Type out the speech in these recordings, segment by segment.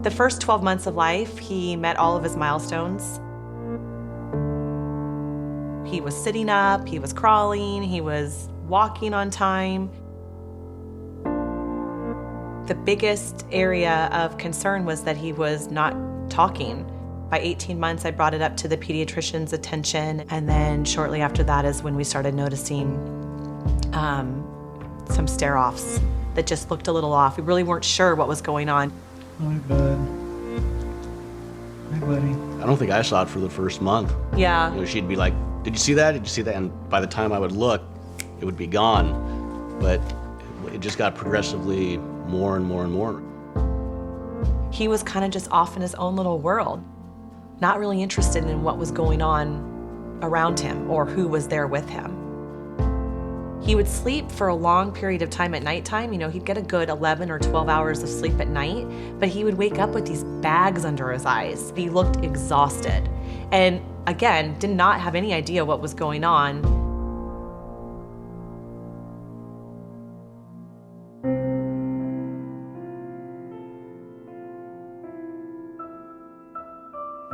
The first 12 months of life, he met all of his milestones. He was sitting up, he was crawling, he was walking on time. The biggest area of concern was that he was not talking. By 18 months, I brought it up to the pediatrician's attention, and then shortly after that is when we started noticing some stare-offs that just looked a little off. We really weren't sure what was going on. Hi, bud. Hi, buddy. I don't think I saw it for the first month. Yeah. You know, she'd be like, "Did you see that? Did you see that?" And by the time I would look, it would be gone. But it just got progressively more and more and more. He was kind of just off in his own little world, not really interested in what was going on around him or who was there with him. He would sleep for a long period of time at nighttime. You know, he'd get a good 11 or 12 hours of sleep at night, but he would wake up with these bags under his eyes. He looked exhausted. And again, did not have any idea what was going on.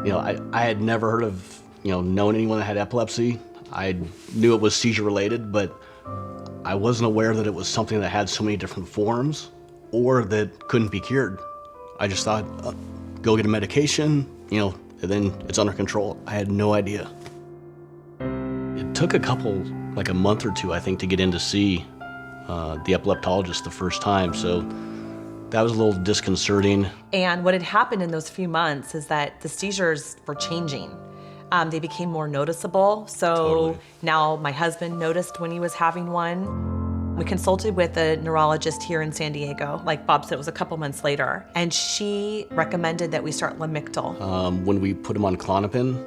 You know, I had never heard of, known anyone that had epilepsy. I knew it was seizure related, but I wasn't aware that it was something that had so many different forms or that couldn't be cured. I just thought, go get a medication, and then it's under control. I had no idea. It took like a month or two, I think, to get in to see the epileptologist the first time, so that was a little disconcerting. And what had happened in those few months is that the seizures were changing. They became more noticeable. So Totally. Now my husband noticed when he was having one. We consulted with a neurologist here in San Diego, like Bob said, it was a couple months later. And she recommended that we start Lamictal. When we put him on Klonopin,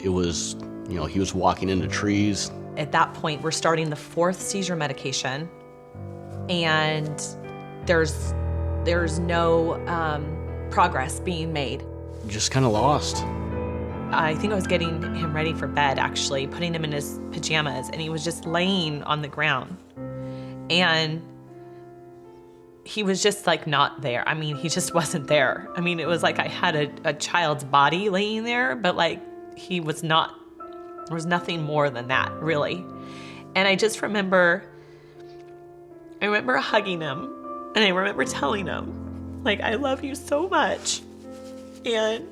it was, he was walking into trees. At that point, we're starting the 4th seizure medication. And there's no progress being made. Just kind of lost. I think I was getting him ready for bed, actually, putting him in his pajamas, and he was just laying on the ground. And he was just like not there. I mean, he just wasn't there. I mean, it was like I had a child's body laying there, but like he was not, there was nothing more than that, really. And I just remember hugging him, and I remember telling him, like, I love you so much. And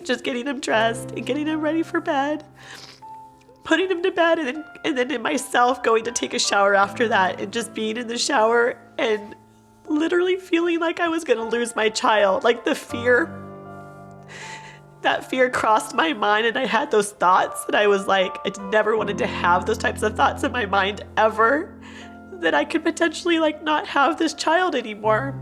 just getting him dressed and getting him ready for bed, putting him to bed, and then myself going to take a shower after that, and just being in the shower and literally feeling like I was gonna lose my child. Like that fear crossed my mind, and I had those thoughts, and I was like, I never wanted to have those types of thoughts in my mind ever, that I could potentially like not have this child anymore.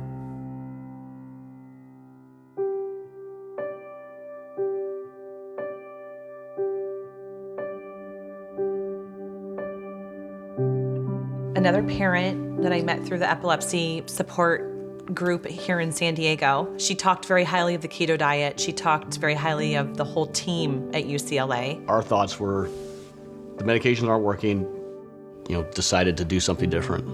Another parent that I met through the epilepsy support group here in San Diego, she talked very highly of the keto diet. She talked very highly of the whole team at UCLA. Our thoughts were, the medications aren't working, decided to do something different.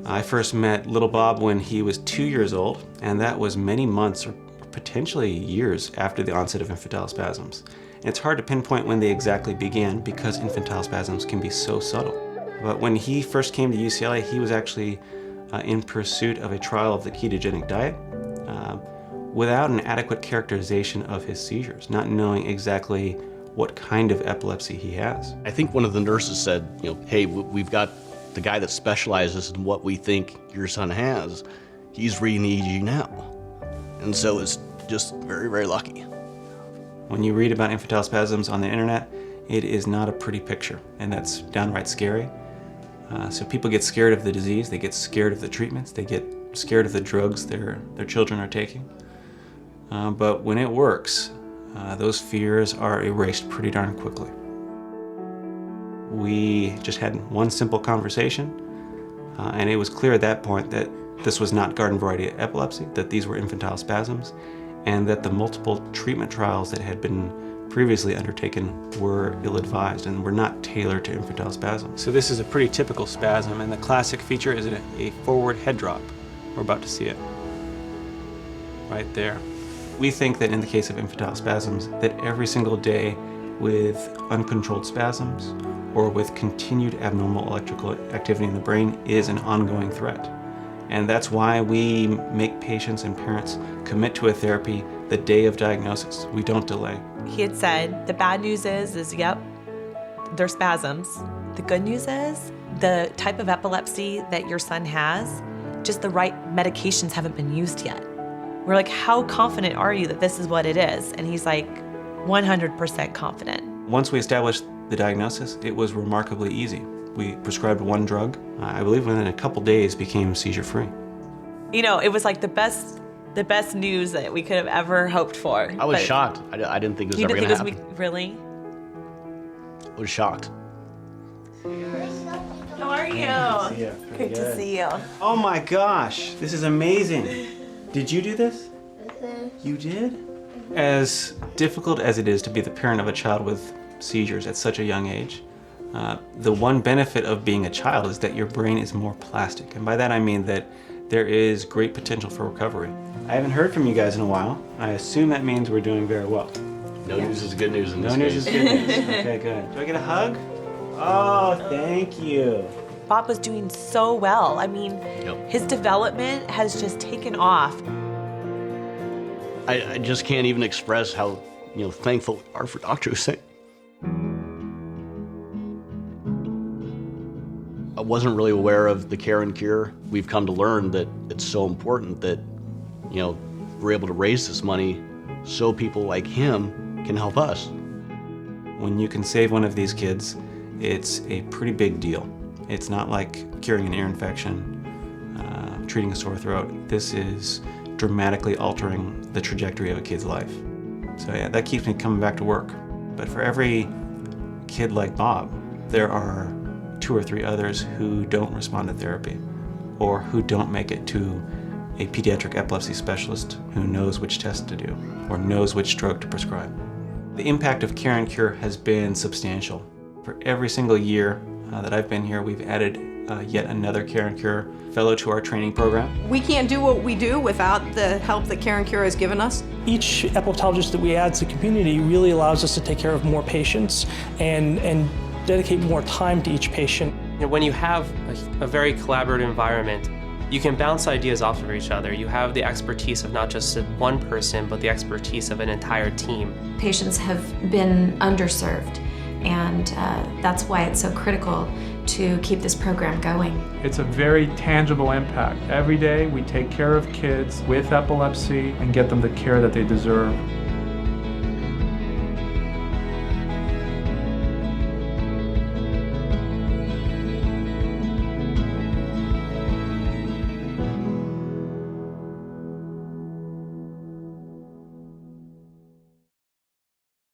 I first met little Bob when he was 2 years old, and that was many months or potentially years after the onset of infantile spasms. It's hard to pinpoint when they exactly began because infantile spasms can be so subtle. But when he first came to UCLA, he was actually in pursuit of a trial of the ketogenic diet without an adequate characterization of his seizures, not knowing exactly what kind of epilepsy he has. I think one of the nurses said, hey, we've got the guy that specializes in what we think your son has. He's reading the EEG now. And so it's just very, very lucky. When you read about infantile spasms on the internet, it is not a pretty picture, and that's downright scary. So people get scared of the disease, they get scared of the treatments, they get scared of the drugs their children are taking. But when it works, those fears are erased pretty darn quickly. We just had one simple conversation, and it was clear at that point that this was not garden variety epilepsy, that these were infantile spasms, and that the multiple treatment trials that had been previously undertaken were ill-advised and were not tailored to infantile spasms. So this is a pretty typical spasm, and the classic feature is a forward head drop. We're about to see it right there. We think that in the case of infantile spasms, that every single day with uncontrolled spasms or with continued abnormal electrical activity in the brain is an ongoing threat. And that's why we make patients and parents commit to a therapy the day of diagnosis. We don't delay. He had said, the bad news is yep, they're spasms. The good news is the type of epilepsy that your son has, just the right medications haven't been used yet. We're like, how confident are you that this is what it is? And he's like, 100% confident. Once we established the diagnosis, it was remarkably easy. We prescribed one drug. I believe within a couple days became seizure-free. You know, it was like the best news that we could have ever hoped for. I was shocked. I didn't think it was ever going to happen. Really? I was shocked. How are you? Good to see you. Oh my gosh, this is amazing. Did you do this? You did? As difficult as it is to be the parent of a child with seizures at such a young age, the one benefit of being a child is that your brain is more plastic. And by that I mean that there is great potential for recovery. I haven't heard from you guys in a while. I assume that means we're doing very well. No news is good news in this No news case. is good news. Okay, good. Do I get a hug? Oh, thank you. Bob was doing so well. I mean, Yep. his development has just taken off. I just can't even express how thankful we are for Dr. Hussein. I wasn't really aware of the care and cure. We've come to learn that it's so important that we're able to raise this money so people like him can help us. When you can save one of these kids, it's a pretty big deal. It's not like curing an ear infection, treating a sore throat. This is dramatically altering the trajectory of a kid's life. So yeah, that keeps me coming back to work. But for every kid like Bob, there are 2 or 3 others who don't respond to therapy or who don't make it to a pediatric epilepsy specialist who knows which test to do or knows which drug to prescribe. The impact of Care and Cure has been substantial. For every single year that I've been here, we've added yet another Care and Cure fellow to our training program. We can't do what we do without the help that Care and Cure has given us. Each epileptologist that we add to the community really allows us to take care of more patients and dedicate more time to each patient. When you have a very collaborative environment, you can bounce ideas off of each other. You have the expertise of not just one person, but the expertise of an entire team. Patients have been underserved, and that's why it's so critical to keep this program going. It's a very tangible impact. Every day we take care of kids with epilepsy and get them the care that they deserve.